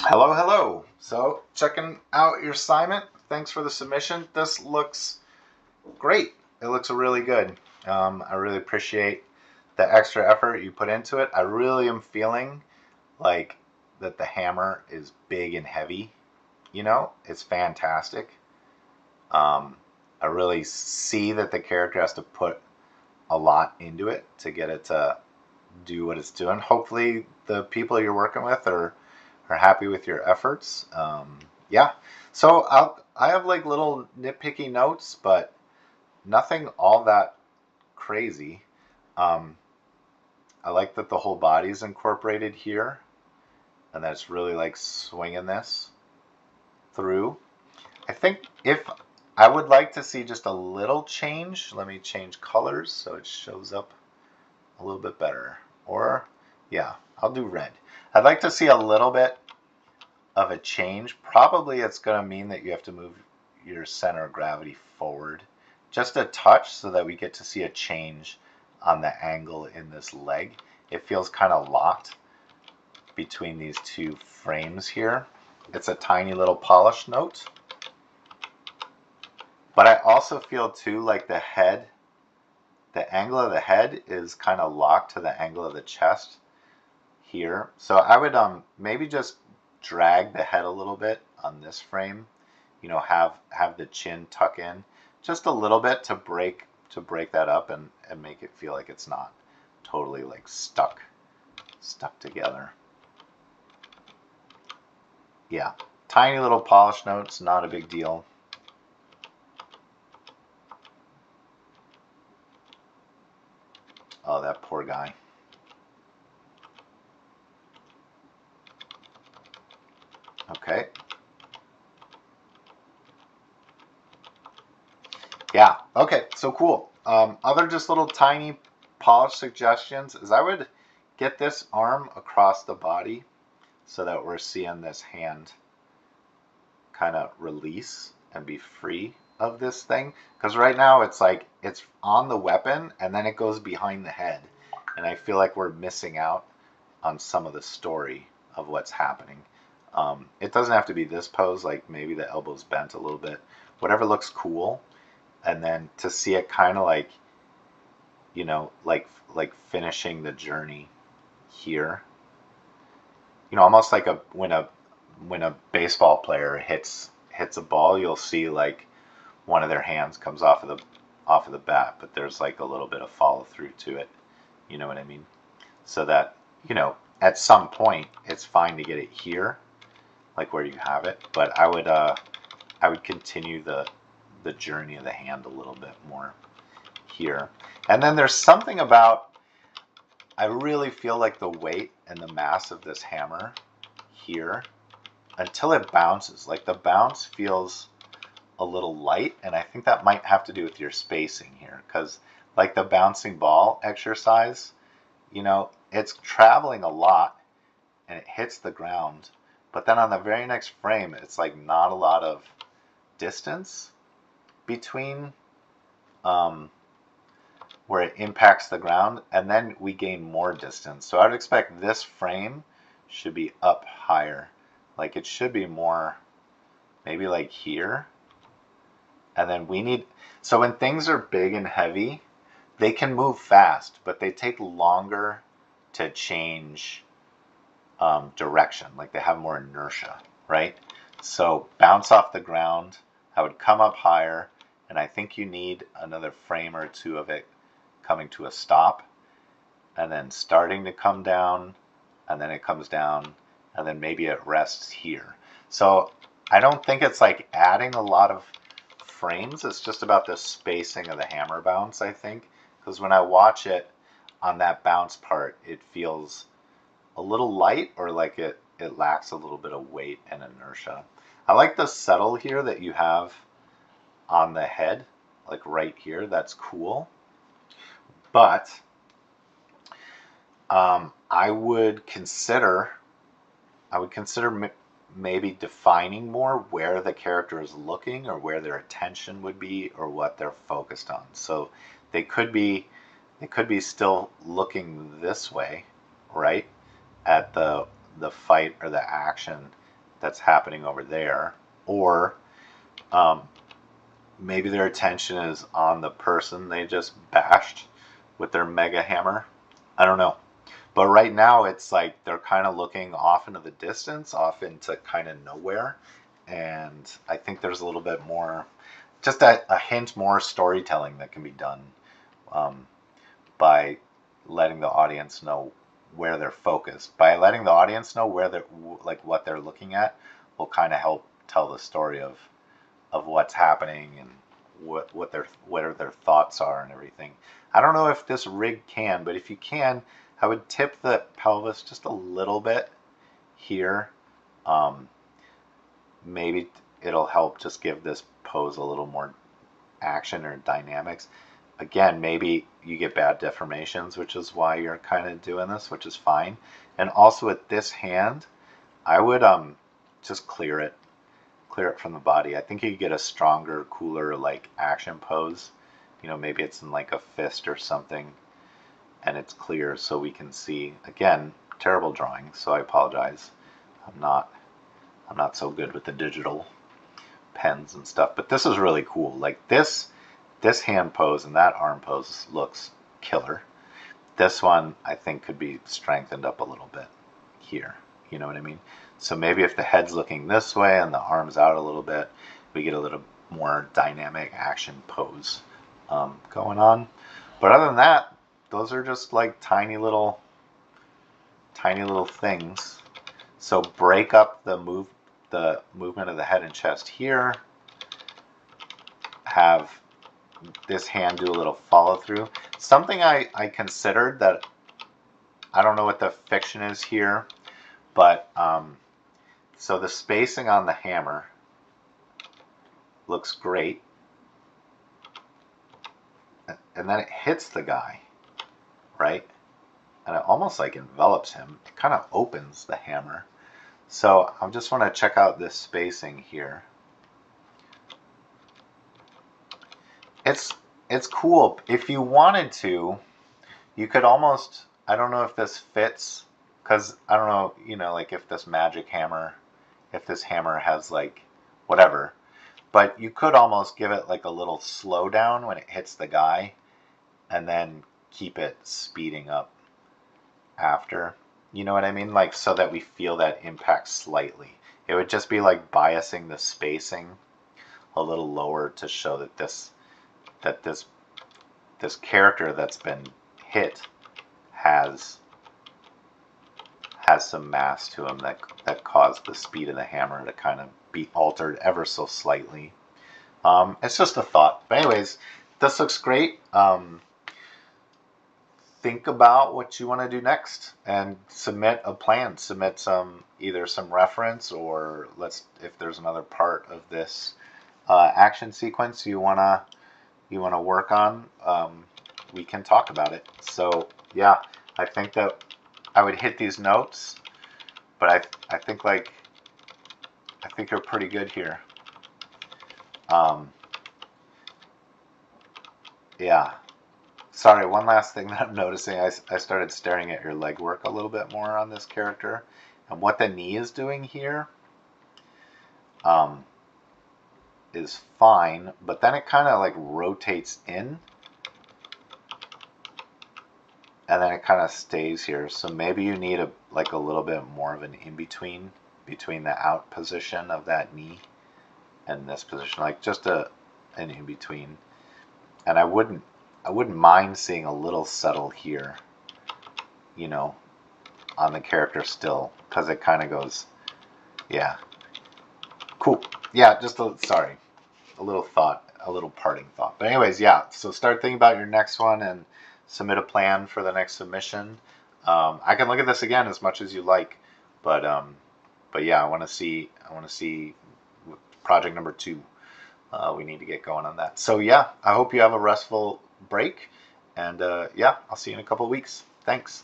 Hello, hello. So, checking out your assignment. Thanks for the submission. This looks great. It looks really good. I really appreciate the extra effort you put into it. I really am feeling like that the hammer is big and heavy. It's fantastic. I really see that the character has to put a lot into it to get it to do what it's doing. Hopefully, the people you're working with are happy with your efforts. Yeah. So I have like little nitpicky notes, but nothing all that crazy. Um, I like that the whole body is incorporated here, and that it's really like swinging this through. I think if I would like to see just a little change. Let me change colors so it shows up a little bit better. Or, yeah, I'll do red. I'd like to see a little bit of a change. Probably it's going to mean that you have to move your center of gravity forward just a touch so that we get to see a change on the angle in this leg. It feels kind of locked between these two frames here. It's a tiny little polish note. But I also feel too like the angle of the head is kind of locked to the angle of the chest here. So I would maybe just drag the head a little bit on this frame. Have the chin tuck in just a little bit to break that up and make it feel like it's not totally like stuck together. Yeah, tiny little polish notes, not a big deal. Oh, that poor guy. Okay. Yeah. Okay. So cool. Other just little tiny polish suggestions is I would get this arm across the body so that we're seeing this hand kind of release and be free of this thing. Because right now it's like it's on the weapon and then it goes behind the head. And I feel like we're missing out on some of the story of what's happening. It doesn't have to be this pose, like maybe the elbow's bent a little bit. Whatever looks cool. And then to see it kind of like, like finishing the journey here. Almost like when a baseball player hits a ball, you'll see like one of their hands comes off of the bat, but there's like a little bit of follow through to it. You know what I mean? So that at some point it's fine to get it here, like where you have it. But I would continue the journey of the hand a little bit more here. And then there's something about I really feel like the weight and the mass of this hammer here until it bounces. Like the bounce feels a little light, and I think that might have to do with your spacing here because like the bouncing ball exercise, it's traveling a lot and it hits the ground, but then on the very next frame it's like not a lot of distance between where it impacts the ground, and then we gain more distance. So I would expect this frame should be up higher. Like it should be more maybe like here. And then so when things are big and heavy, they can move fast, but they take longer to change direction. Like they have more inertia, right? So bounce off the ground, I would come up higher, and I think you need another frame or two of it coming to a stop, and then starting to come down, and then it comes down, and then maybe it rests here. So I don't think it's like adding a lot of frames. It's just about the spacing of the hammer bounce, I think, because when I watch it on that bounce part, it feels a little light or like it lacks a little bit of weight and inertia. I like the settle here that you have on the head, like right here. That's cool. But I would consider maybe defining more where the character is looking or where their attention would be or what they're focused on. So they could be still looking this way, right, at the fight or the action, that's happening over there, or maybe their attention is on the person they just bashed with their mega hammer. I don't know. But right now it's like they're kind of looking off into the distance, off into kind of nowhere. And I think there's a little bit more, just a hint more storytelling that can be done by letting the audience know where they're focused. By letting the audience know where they're, like what they're looking at, will kind of help tell the story of what's happening and what their thoughts are and everything. I don't know if this rig can, but if you can, I would tip the pelvis just a little bit here. Maybe it'll help just give this pose a little more action or dynamics. Again, maybe you get bad deformations, which is why you're kind of doing this, which is fine. And also with this hand, I would just clear it from the body. I think you get a stronger, cooler like action pose. You know, maybe it's in like a fist or something, and it's clear so we can see. Again, terrible drawing, so I apologize. I'm not so good with the digital pens and stuff, but this is really cool. Like this hand pose and that arm pose looks killer. This one I think could be strengthened up a little bit here. You know what I mean? So maybe if the head's looking this way and the arm's out a little bit, we get a little more dynamic action pose going on. But other than that, those are just like tiny little things. So break up the movement of the head and chest here. Have this hand do a little follow through. Something I considered that I don't know what the fiction is here, but so the spacing on the hammer looks great, and then it hits the guy, right? And it almost like envelops him. It kind of opens the hammer. So I just want to check out this spacing here. It's cool. If you wanted to, you could almost, I don't know if this fits, because I don't know, you know, like if this magic hammer, if this hammer has like whatever, but you could almost give it like a little slowdown when it hits the guy and then keep it speeding up after. You know what I mean? Like so that we feel that impact slightly. It would just be like biasing the spacing a little lower to show that this character that's been hit has some mass to him that caused the speed of the hammer to kind of be altered ever so slightly. It's just a thought. But anyways, this looks great. Think about what you want to do next and submit a plan. Submit either some reference, or if there's another part of this action sequence you wanna work on, we can talk about it. So yeah, I think that I would hit these notes, but I think you're pretty good here. Yeah. Sorry, one last thing that I'm noticing, I started staring at your leg work a little bit more on this character, and what the knee is doing here is fine, but then it kind of like rotates in, and then it kind of stays here. So maybe you need a little bit more of an in-between between the out position of that knee and this position, like just an in-between. And I wouldn't mind seeing a little subtle here, you know, on the character still, because it kind of goes, yeah, cool. Yeah, just sorry, a little thought, a little parting thought. But anyways, yeah, so start thinking about your next one and submit a plan for the next submission. I can look at this again as much as you like, but yeah, I want to see project number 2. We need to get going on that. So yeah, I hope you have a restful break, and yeah, I'll see you in a couple of weeks. Thanks.